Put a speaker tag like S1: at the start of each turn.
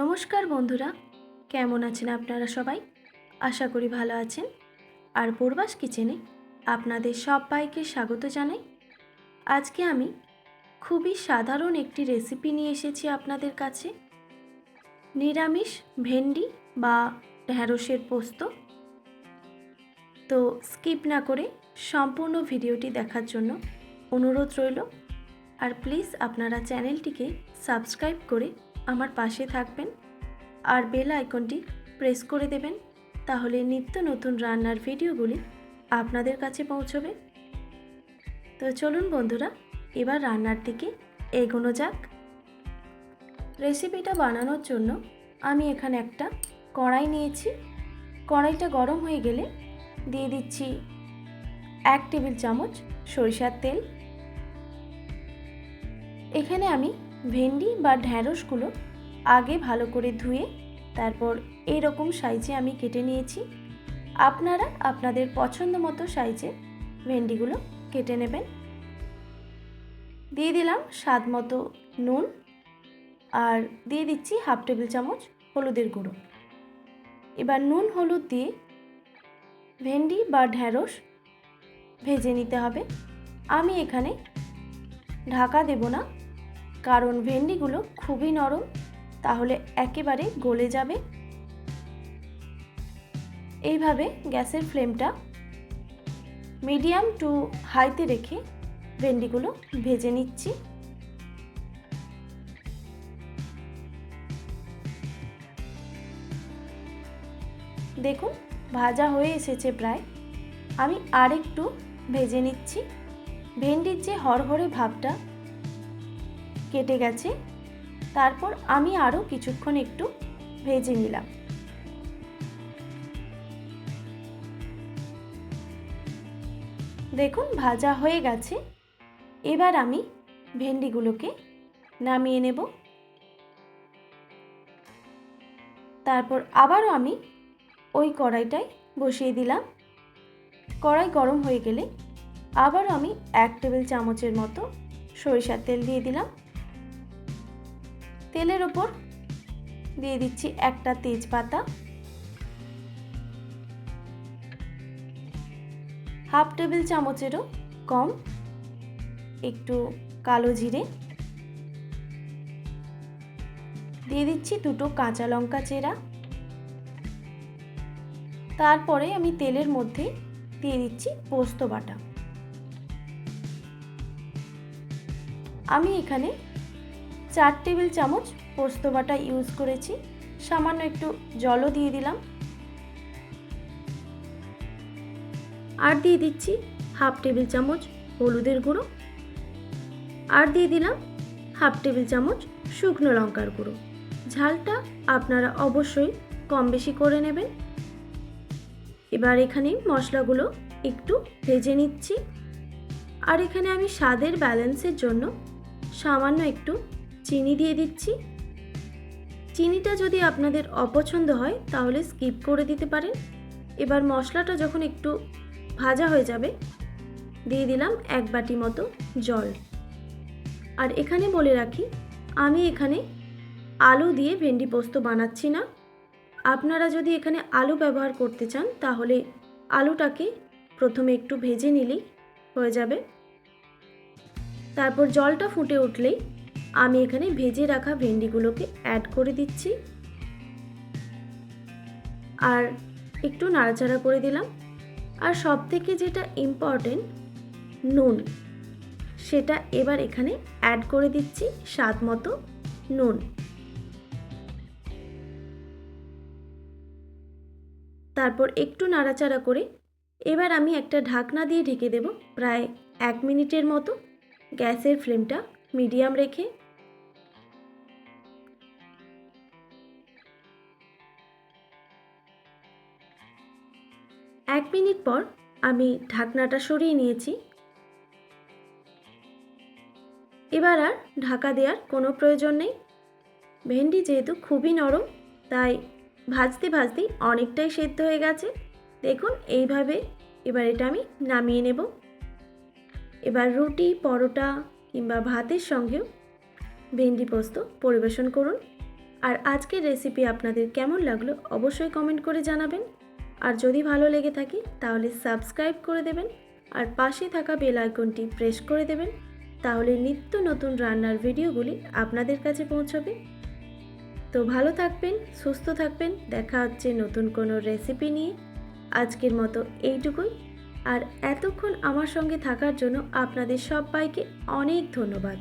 S1: নমস্কার বন্ধুরা, কেমন আছেন আপনারা সবাই? আশা করি ভালো আছেন। আর পূর্বাস কিচেনে আপনাদের সবাইকে স্বাগত জানাই। আজকে আমি খুবই সাধারণ একটি রেসিপি নিয়ে এসেছি আপনাদের কাছে। নিরামিষ ভেন্ডি বা ঢ্যাঁড়সের পোস্ত। তো স্কিপ না করে সম্পূর্ণ ভিডিওটি দেখার জন্য অনুরোধ রইল। আর প্লিজ আপনারা চ্যানেলটিকে সাবস্ক্রাইব করে আমার পাশে থাকবেন আর বেল আইকনটি প্রেস করে দেবেন, তাহলে নিত্য নতুন রান্নার ভিডিওগুলি আপনাদের কাছে পৌঁছবে। তো চলুন বন্ধুরা, এবার রান্নার দিকে এগোনো যাক। রেসিপিটা বানানোর জন্য আমি এখানে একটা কড়াই নিয়েছি। কড়াইটা গরম হয়ে গেলে দিয়ে দিচ্ছি 1 টেবিল চামচ সরিষার তেল। এখানে আমি ভেন্ডি বা ঢ্যাঁড়সগুলো আগে ভালো করে ধুয়ে তারপর এইরকম সাইজে আমি কেটে নিয়েছি। আপনারা আপনাদের পছন্দ মতো সাইজে ভেন্ডিগুলো কেটে নেবেন। দিয়ে দিলাম স্বাদ মতো নুন আর দিয়ে দিচ্ছি 1/2 টেবিল চামচ হলুদের গুঁড়ো। এবার নুন হলুদ দিয়ে ভেন্ডি বা ঢ্যাঁড়স ভেজে নিতে হবে। আমি এখানে ঢাকা দেব না, কারণ ভেন্ডিগুলো খুবই নরম, তাহলে একেবারে গলে যাবে। এইভাবে গ্যাসের ফ্লেমটা মিডিয়াম টু হাইতে রেখে ভেন্ডিগুলো ভেজে নিচ্ছি। দেখুন ভাজা হয়ে এসেছে প্রায়। আমি আরেকটু ভেজে নিচ্ছি। ভেন্ডির যে হরহরে ভাবটা কেটে গেছে, তারপর আমি আরও কিছুক্ষণ একটু ভেজে নিলাম। দেখুন ভাজা হয়ে গেছে। এবার আমি ভেন্ডিগুলোকে নামিয়ে নেব। তারপর আবারও আমি ওই কড়াইটায় বসিয়ে দিলাম। কড়াই গরম হয়ে গেলে আবারও আমি 1 টেবিল চামচের মতো সরিষার তেল দিয়ে দিলাম। তেলের ওপর দিয়ে দিচ্ছি একটা তেজপাতা, 1/2 টেবিল চামচেরও কম একটু কালো জিরে, দিয়ে দিচ্ছি 2টো কাঁচা লঙ্কা চেরা। তারপরে আমি তেলের মধ্যে দিয়ে দিচ্ছি পোস্ত বাটা। আমি এখানে 4 টেবিল চামচ পোস্ত বাটা ইউজ করেছি। সামান্য একটু জলও দিয়ে দিলাম। আর দিয়ে দিচ্ছি 1/2 টেবিল চামচ হলুদের গুঁড়ো, আর দিয়ে দিলাম 1/2 টেবিল চামচ শুকনো লঙ্কার গুঁড়ো। ঝালটা আপনারা অবশ্যই কম বেশি করে নেবেন। এবার এখানে মশলাগুলো একটু ভেজে নিচ্ছি। আর এখানে আমি স্বাদের ব্যালেন্সের জন্য সামান্য একটু চিনি দিয়ে দিচ্ছি। চিনিটা যদি আপনাদের অপছন্দ হয় তাহলে স্কিপ করে দিতে পারেন। এবার মশলাটা যখন একটু ভাজা হয়ে যাবে, দিয়ে দিলাম 1 বাটি মতো জল। আর এখানে বলে রাখি, আমি এখানে আলু দিয়ে ভেন্ডি পোস্ত বানাচ্ছি না। আপনারা যদি এখানে আলু ব্যবহার করতে চান তাহলে আলুটাকে প্রথমে একটু ভেজে নিলেই হয়ে যাবে। তারপর জলটা ফুটে উঠলেই আমি এখানে ভেজে রাখা ভেন্ডিগুলোকে অ্যাড করে দিচ্ছি আর একটু নাড়াচাড়া করে দিলাম। আর সবথেকে যেটা ইম্পর্টেন্ট, নুন, সেটা এবার এখানে অ্যাড করে দিচ্ছি স্বাদ মতো নুন। তারপর একটু নাড়াচাড়া করে এবার আমি একটা ঢাকনা দিয়ে ঢেকে দেব প্রায় 1 মিনিটের মতো, গ্যাসের ফ্লেমটা মিডিয়াম রেখে। এক মিনিট পর আমি ঢাকনাটা সরিয়ে নিয়েছি। এবার আর ঢাকা দেওয়ার কোনো প্রয়োজন নেই। ভেন্ডি যেহেতু খুবই নরম, তাই ভাজতে ভাজতেই অনেকটাই সেদ্ধ হয়ে গেছে। দেখুন এইভাবে এবার এটা আমি নামিয়ে নেব। এবার রুটি, পরোটা কিংবা ভাতের সঙ্গেও ভেন্ডি পোস্ত পরিবেশন করুন। আর আজকের রেসিপি আপনাদের কেমন লাগলো অবশ্যই কমেন্ট করে জানাবেন। আর যদি ভালো লেগে থাকে তাহলে সাবস্ক্রাইব করে দেবেন আর পাশে থাকা বেল আইকনটি প্রেস করে দেবেন, তাহলে নিত্য নতুন রান্নার ভিডিওগুলি আপনাদের কাছে পৌঁছবে। তো ভালো থাকবেন, সুস্থ থাকবেন, দেখা হচ্ছে নতুন কোনো রেসিপি নিয়ে। আজকের মতো এইটুকুই। আর এতক্ষণ আমার সঙ্গে থাকার জন্য আপনাদের সবাইকে অনেক ধন্যবাদ।